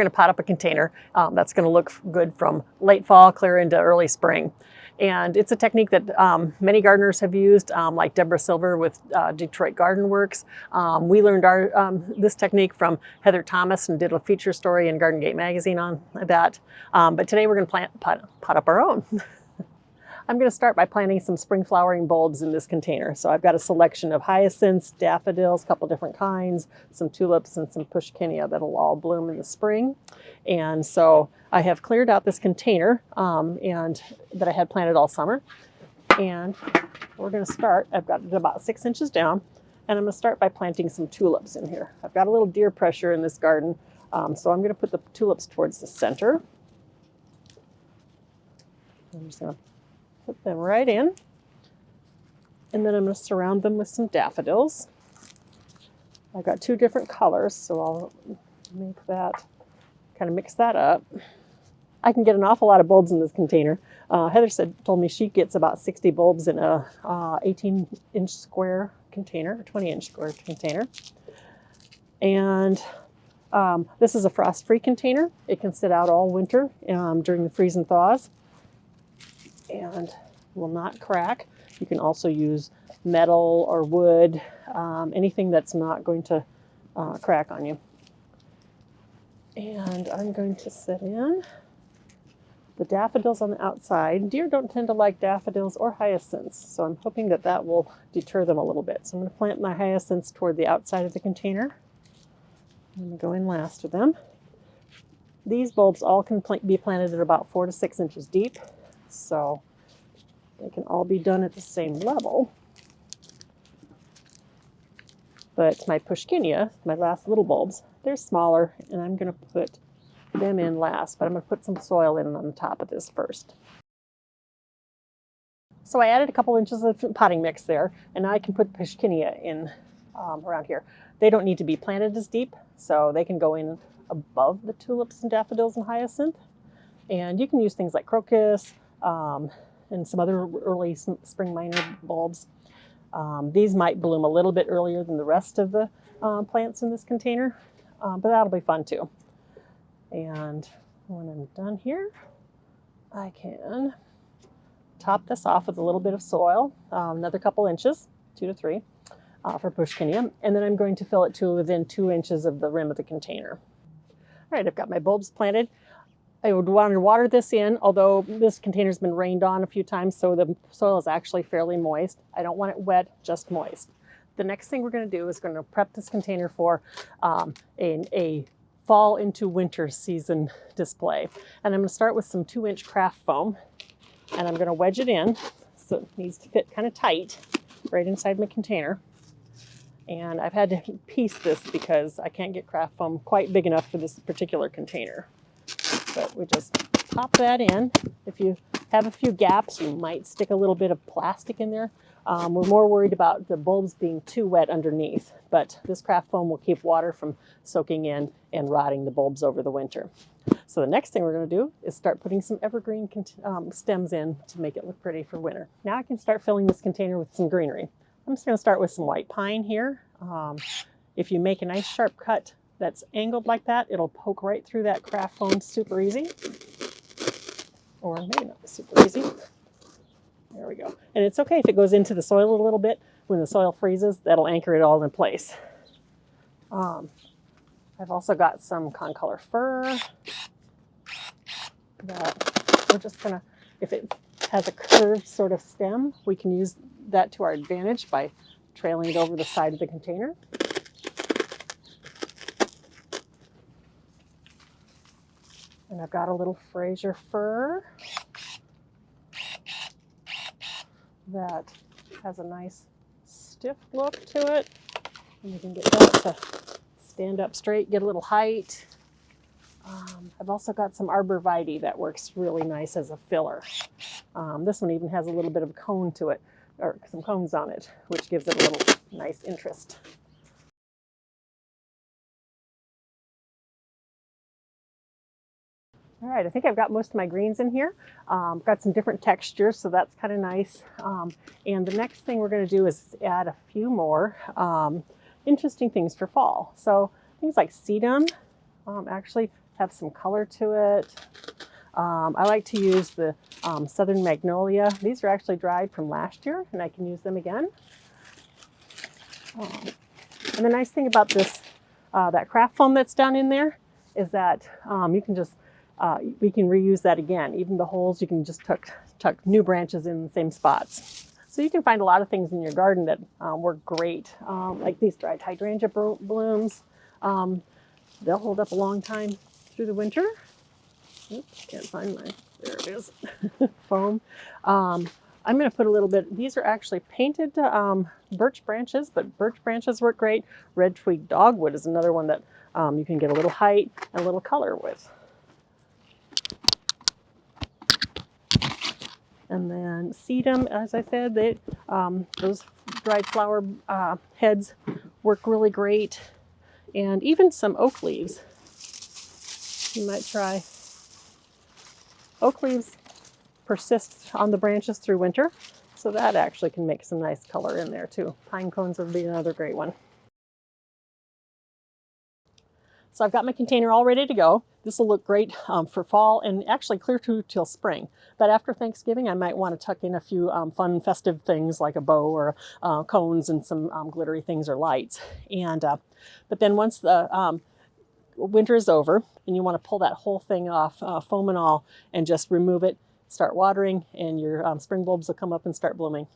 going to pot up a container that's going to look good from late fall clear into early spring. And it's a technique that many gardeners have used, like Deborah Silver with Detroit Garden Works. We learned this technique from Heather Thomas and did a feature story in Garden Gate magazine on that. But today we're going to pot up our own. I'm going to start by planting some spring flowering bulbs in this container. So I've got a selection of hyacinths, daffodils, a couple different kinds, some tulips, and some pushkinia that'll all bloom in the spring. And so I have cleared out this container and that I had planted all summer. And we're going to start, I've got it about 6 inches down, and I'm going to start by planting some tulips in here. I've got a little deer pressure in this garden, so I'm going to put the tulips towards the center. I'm just going to put them right in, and then I'm going to surround them with some daffodils. I've got 2 different colors, so I'll make that, kind of mix that up. I can get an awful lot of bulbs in this container. Heather told me she gets about 60 bulbs in a 18-inch square container, or 20-inch square container. And this is a frost-free container. It can sit out all winter during the freeze and thaws, and will not crack. You can also use metal or wood, anything that's not going to crack on you. And I'm going to set in the daffodils on the outside. Deer don't tend to like daffodils or hyacinths, so I'm hoping that that will deter them a little bit. So I'm going to plant my hyacinths toward the outside of the container. I'm going to go in last with them. These bulbs all can be planted at about 4 to 6 inches deep, so they can all be done at the same level. But my pushkinia, my last little bulbs, they're smaller, and I'm going to put them in last, but I'm going to put some soil in on the top of this first. So I added a couple inches of potting mix there, and now I can put pushkinia in around here. They don't need to be planted as deep, so they can go in above the tulips and daffodils and hyacinth. And you can use things like crocus, and some other early spring minor bulbs. These might bloom a little bit earlier than the rest of the plants in this container, but that'll be fun too. And when I'm done here, I can top this off with a little bit of soil, another couple inches, 2 to 3, for pushkinia, and then I'm going to fill it to within 2 inches of the rim of the container. All right, I've got my bulbs planted. I would want to water this in, although this container's been rained on a few times, so the soil is actually fairly moist. I don't want it wet, just moist. The next thing we're going to do is going to prep this container for a fall into winter season display. And I'm going to start with some 2-inch craft foam, and I'm going to wedge it in, so it needs to fit kind of tight right inside my container. And I've had to piece this because I can't get craft foam quite big enough for this particular container. But we just pop that in. If you have a few gaps, you might stick a little bit of plastic in there. We're more worried about the bulbs being too wet underneath, but this craft foam will keep water from soaking in and rotting the bulbs over the winter. So the next thing we're going to do is start putting some evergreen stems in to make it look pretty for winter. Now I can start filling this container with some greenery. I'm just going to start with some white pine here. If you make a nice sharp cut that's angled like that, it'll poke right through that craft foam super easy. Or maybe not super easy. There we go. And it's okay if it goes into the soil a little bit. When the soil freezes, that'll anchor it all in place. I've also got some Concolor Fir that we're just gonna, if it has a curved sort of stem, we can use that to our advantage by trailing it over the side of the container. And I've got a little Fraser fir that has a nice stiff look to it. And you can get that to stand up straight, get a little height. I've also got some Arborvitae that works really nice as a filler. This one even has a little bit of a cone to it, or some cones on it, which gives it a little nice interest. All right, I think I've got most of my greens in here. Got some different textures, so that's kind of nice. And the next thing we're going to do is add a few more interesting things for fall. So things like sedum actually have some color to it. I like to use the Southern Magnolia. These are actually dried from last year, and I can use them again. And the nice thing about this, that craft foam that's down in there, is that you can just, we can reuse that again. Even the holes, you can just tuck new branches in the same spots. So you can find a lot of things in your garden that work great, like these dried hydrangea blooms. They'll hold up a long time through the winter. Oops, can't find mine. There it is. Foam. I'm going to put a little bit, these are actually painted birch branches, but birch branches work great. Red twig dogwood is another one that you can get a little height and a little color with. And then sedum, as I said, those dried flower heads work really great. And even some oak leaves. You might try. Oak leaves persist on the branches through winter, so that actually can make some nice color in there too. Pine cones would be another great one. So I've got my container all ready to go. This will look great for fall and actually clear through till spring. But after Thanksgiving, I might want to tuck in a few fun festive things like a bow or cones and some glittery things or lights. And but then once the winter is over and you want to pull that whole thing off, foam and all, and just remove it, start watering, and your spring bulbs will come up and start blooming.